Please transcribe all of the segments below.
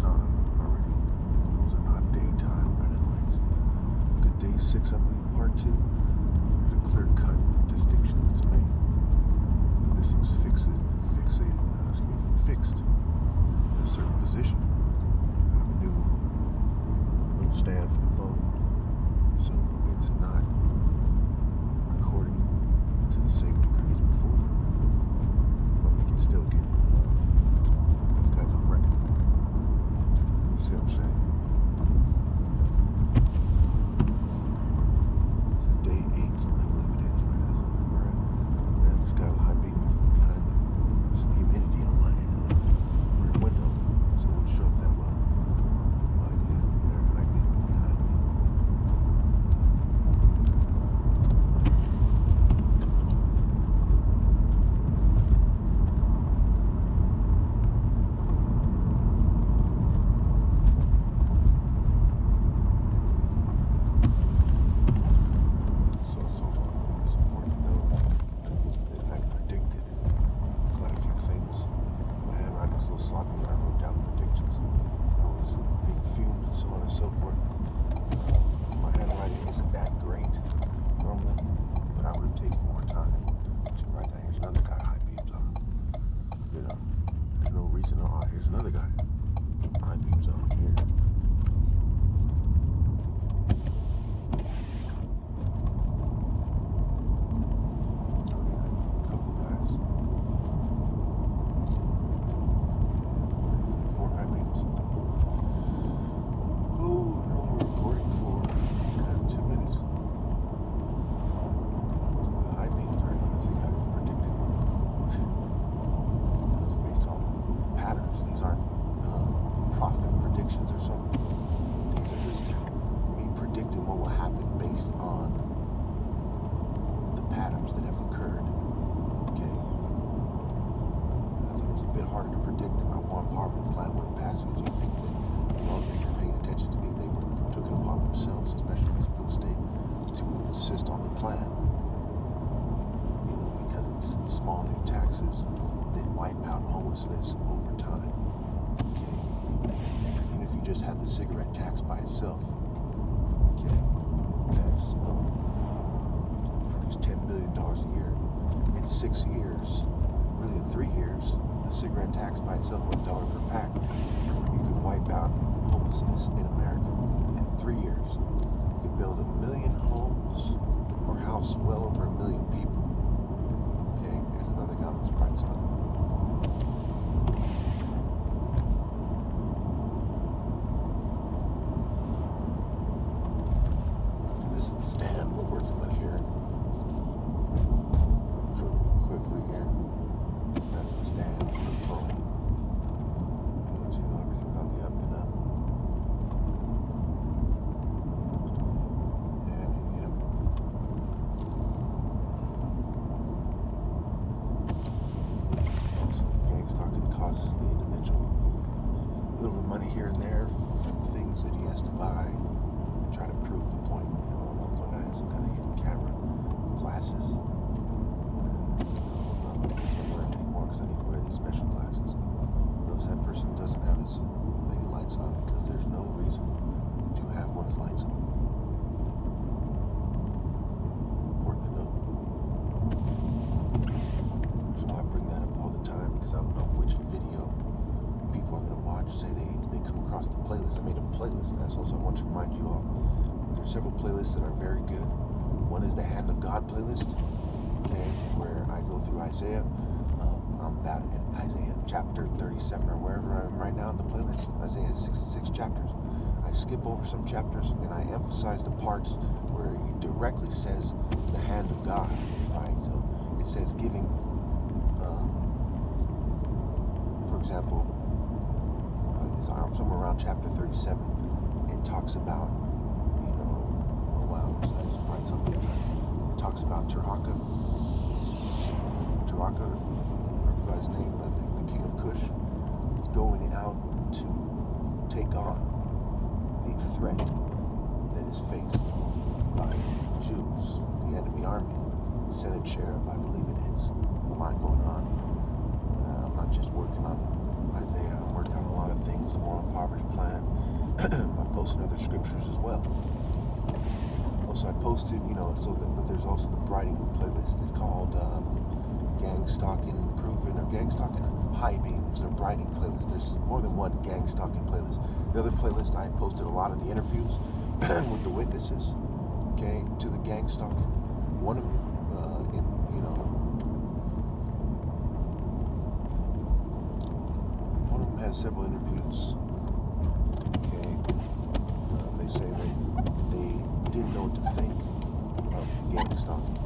on already. Those are not daytime running lights. Look at day 6, I believe, part 2. There's a clear-cut distinction that's made. This thing's fixed in a certain position. I have a new little stand for the phone, so it's not recording to the same degree as before, but we can still get these guys on record. See what I'm saying? This is day 8, I believe it is, right? That's where we're at. Man, this guy with high beams behind me. Some humidity on my rear window, so it won't show up that well. But yeah, they're high beams behind me. Over time, okay? Even if you just had the cigarette tax by itself, okay, that's produced $10 billion a year. In 6 years, really in 3 years, the cigarette tax by itself, $1 per pack, you could wipe out homelessness in America in 3 years. You could build 1 million homes or house well over 1 million people. Okay, here's another guy that's bright spot. This is the stand we're working with here. Show you quickly here. That's the stand for the phone. You know, everything's on the up and up. And so Gangstalking costs the individual a little bit of money here and there from things that he has to buy and try to prove the point. I have some kind of hidden camera, glasses. I can't wear them anymore because I need to wear these special glasses. Notice that person doesn't have his lady lights on because there's no reason to have one's lights on. Important to note. So I bring that up all the time because I don't know which video people are going to watch. Say they come across the playlist. I made a playlist, and that's also I want to remind you all. There's several playlists that are very good. One is the Hand of God playlist, okay, where I go through Isaiah. I'm about in Isaiah chapter 37 or wherever I am right now in the playlist. Isaiah has 66 chapters. I skip over some chapters and I emphasize the parts where he directly says the hand of God, right? So it says giving, for example, somewhere around chapter 37, it talks about, it talks about Taraka, I forgot his name, but the king of Kush, going out to take on the threat that is faced by the Jews, the enemy army, Senate sheriff, I believe it is. A lot going on. I'm not just working on Isaiah. I'm working on a lot of things. The moral poverty plan. I posted other scriptures as well. Also, I posted, but there's also the briding playlist. It's called Gangstalking Proven or Gangstalking High Beams or Briding playlist. There's more than one Gangstalking playlist. The other playlist, I posted a lot of the interviews with the witnesses, okay, to the gangstalking. One of them, one of them has several interviews. Okay, they say that they didn't know what to think of the gangstalking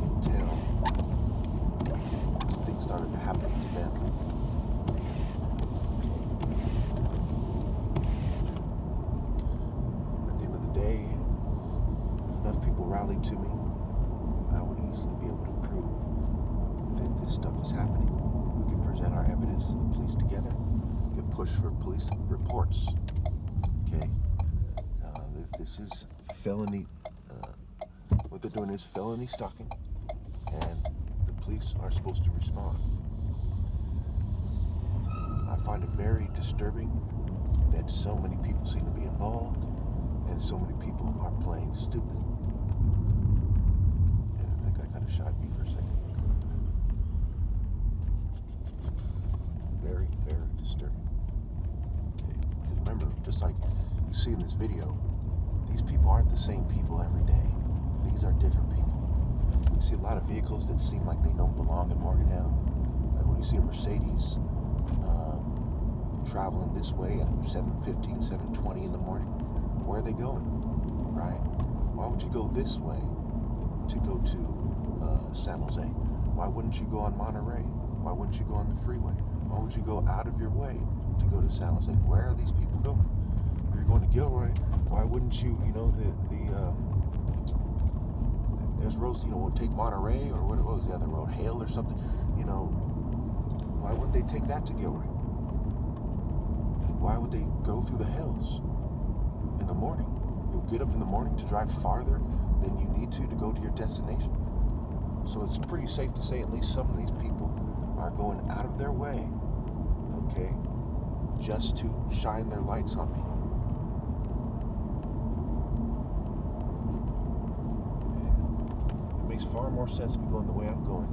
until things started happening to them. At the end of the day, if enough people rallied to me, I would easily be able to prove that this stuff is happening. We can present our evidence to the police together. We can push for police reports. Okay? This is felony. What they're doing is felony stalking, and the police are supposed to respond. I find it very disturbing that so many people seem to be involved, and so many people are playing stupid. And that guy kind of shot me for a second. Very, very disturbing. Okay, because remember, just like you see in this video, these people aren't the same people every day. These are different people. You see a lot of vehicles that seem like they don't belong in Morgantown. Like when you see a Mercedes traveling this way at 7:15, 7:20 in the morning, where are they going, right? Why would you go this way to go to San Jose? Why wouldn't you go on Monterey? Why wouldn't you go on the freeway? Why would you go out of your way to go to San Jose? Where are these people going? If you're going to Gilroy, why wouldn't you, there's roads, we'll take Monterey, or what was the other road, Hale or something, why wouldn't they take that to Gilroy? Why would they go through the hills in the morning? You'll get up in the morning to drive farther than you need to go to your destination. So it's pretty safe to say at least some of these people are going out of their way, okay, just to shine their lights on me. It makes far more sense to be going the way I'm going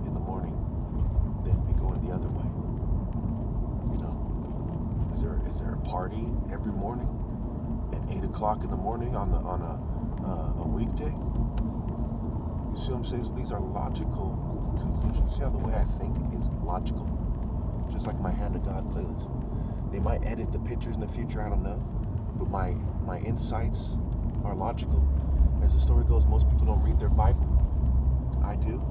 in the morning than be going the other way. Is there a party every morning at 8 o'clock in the morning on a weekday? You see what I'm saying? So these are logical conclusions. See how the way I think is logical? Just like my Hand of God playlist. They might edit the pictures in the future, I don't know. But my insights are logical. As the story goes, most people don't read their Bible. I do.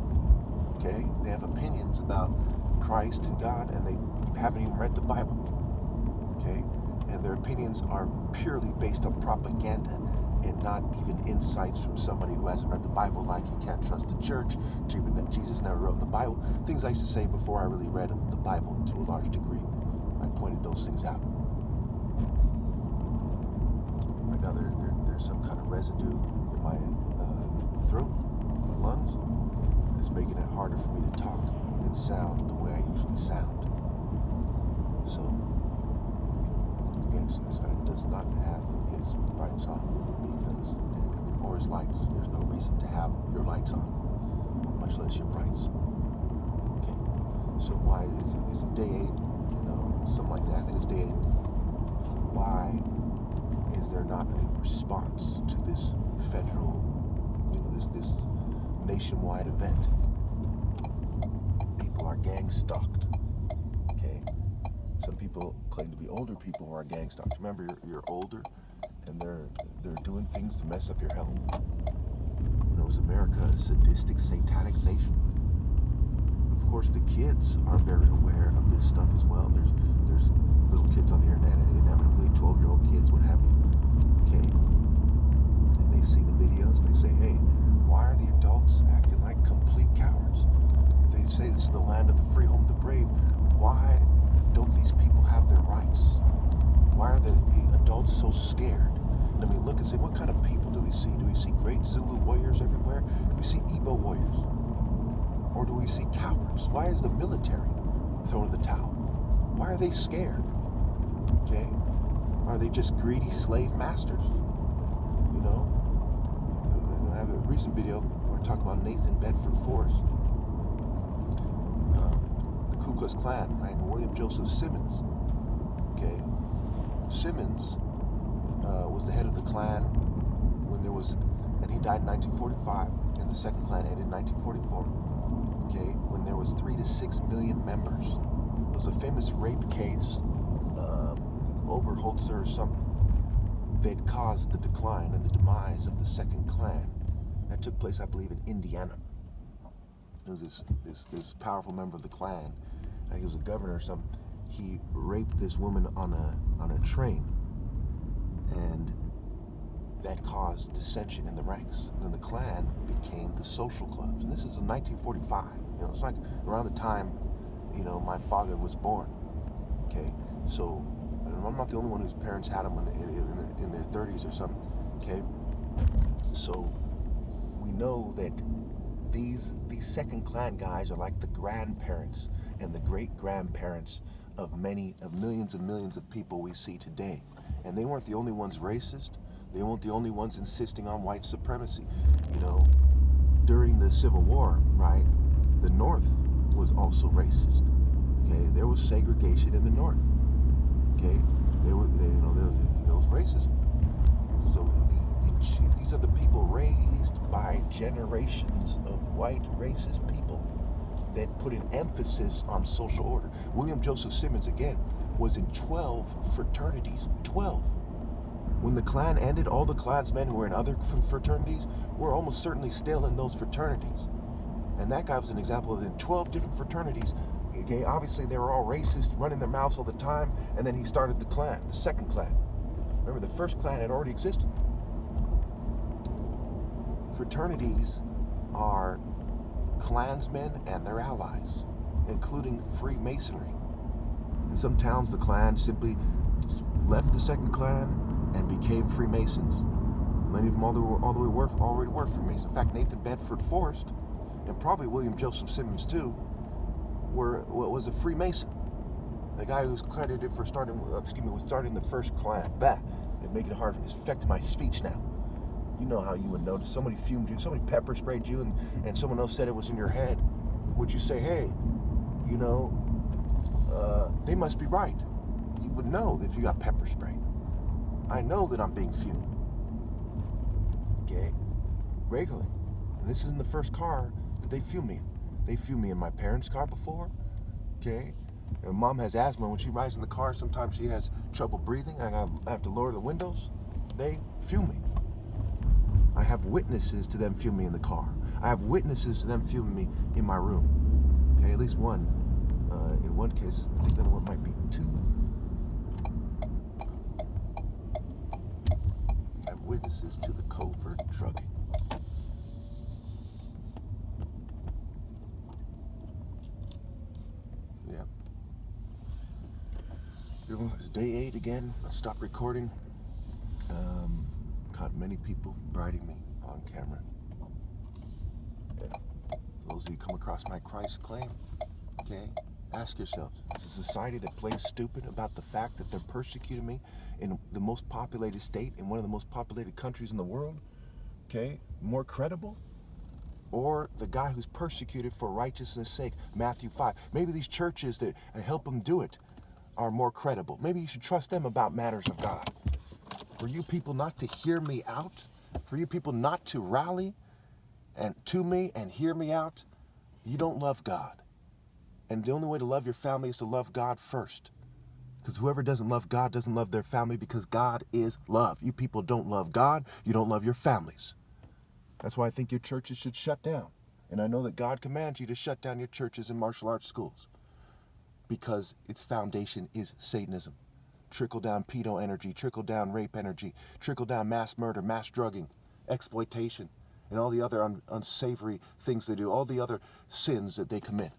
Okay? They have opinions about Christ and God, and they haven't even read the Bible. Okay? And their opinions are purely based on propaganda and not even insights from somebody who hasn't read the Bible, like you can't trust the church, even that Jesus never wrote the Bible. Things I used to say before I really read the Bible to a large degree. I pointed those things out. Right now there's some kind of residue in my throat, my lungs. It's making it harder for me to talk and sound the way I usually sound. So, again, so this guy does not have his brights on or his lights. There's no reason to have your lights on, much less your brights. Okay, so why is it day 8? Something like that. I think it's day 8. Why is there not a response to this federal, this nationwide event? People are gang stalked. Okay, some people claim to be older people who are gang stalked. Remember, you're older, and they're doing things to mess up your health. Is America a sadistic, satanic nation? Of course, the kids are very aware of this stuff as well. There's little kids on the internet, inevitably 12-year-old kids, what have you. Okay, and they see the videos. They say, "Hey, why are the adults acting like complete cowards? If they say this is the land of the free, home of the brave, why don't these people have their rights? Why are the adults so scared?" And we look and say, what kind of people do we see? Do we see great Zulu warriors everywhere? Do we see Igbo warriors? Or do we see cowards? Why is the military thrown in the towel. Why are they scared? Okay? Are they just greedy slave masters? You know? I have a recent video where I talk about Nathan Bedford Forrest, the Ku Klux Klan, right? And William Joseph Simmons. Okay? Simmons was the head of the Klan when there was, and he died in 1945, and the second Klan ended in 1944. Okay? When there was 3 to 6 million members. It was a famous rape case, Oberholzer or something, that caused the decline and the demise of the second Klan. That took place, I believe, in Indiana. It was this powerful member of the Klan. He was a governor or something. He raped this woman on a train, and that caused dissension in the ranks. And then the Klan became the social clubs, and this is in 1945. You know, it's like around the time, you know, my father was born. Okay, so I'm not the only one whose parents had them in their 30s or something. Okay, so we know that these second Klan guys are like the grandparents and the great-grandparents of millions and millions of people we see today. And they weren't the only ones racist. They weren't the only ones insisting on white supremacy. You know, during the Civil War, right, the North was also racist. Okay, there was segregation in the North. Okay, there was racism. So these are the people raised by generations of white racist people that put an emphasis on social order. William Joseph Simmons, again, was in 12 fraternities. 12. When the Klan ended, all the Klansmen who were in other fraternities were almost certainly still in those fraternities. And that guy was an example of in 12 different fraternities. Okay, obviously they were all racist, running their mouths all the time, and then he started the Klan, the second Klan. Remember, the first Klan had already existed. Fraternities are Klansmen and their allies, including Freemasonry. In some towns, the Klan simply left the second Klan and became Freemasons. Many of them already were Freemasons. In fact, Nathan Bedford Forrest, and probably William Joseph Simmons too, was a Freemason. The guy who's credited for starting the first Klan. It making it hard. It's affecting my speech now. You know how you would notice somebody fumed you, somebody pepper sprayed you, and someone else said it was in your head. Would you say, hey, you know, they must be right? You would know if you got pepper sprayed. I know that I'm being fumed. Okay? Regularly. And this isn't the first car that they fume me in. They fume me in my parents' car before. Okay? And mom has asthma. When she rides in the car, sometimes she has trouble breathing. I have to lower the windows. They fume me. I have witnesses to them fuming me in the car. I have witnesses to them fuming me in my room. Okay, at least one. In one case, I think the other one might be two. I have witnesses to the covert drugging. Yeah. It's day 8 again. I stopped recording. Caught many people briding me on camera. Yeah. Those of you come across my Christ claim, okay, ask yourselves, is a society that plays stupid about the fact that they're persecuting me in the most populated state, in one of the most populated countries in the world, okay, more credible? Or the guy who's persecuted for righteousness' sake, Matthew 5. Maybe these churches that help them do it are more credible. Maybe you should trust them about matters of God. For you people not to hear me out, for you people not to rally and to me and hear me out, you don't love God. And the only way to love your family is to love God first. Because whoever doesn't love God doesn't love their family, because God is love. You people don't love God, you don't love your families. That's why I think your churches should shut down. And I know that God commands you to shut down your churches and martial arts schools, because its foundation is Satanism. Trickle-down pedo energy, trickle-down rape energy, trickle-down mass murder, mass drugging, exploitation, and all the other unsavory things they do, all the other sins that they commit.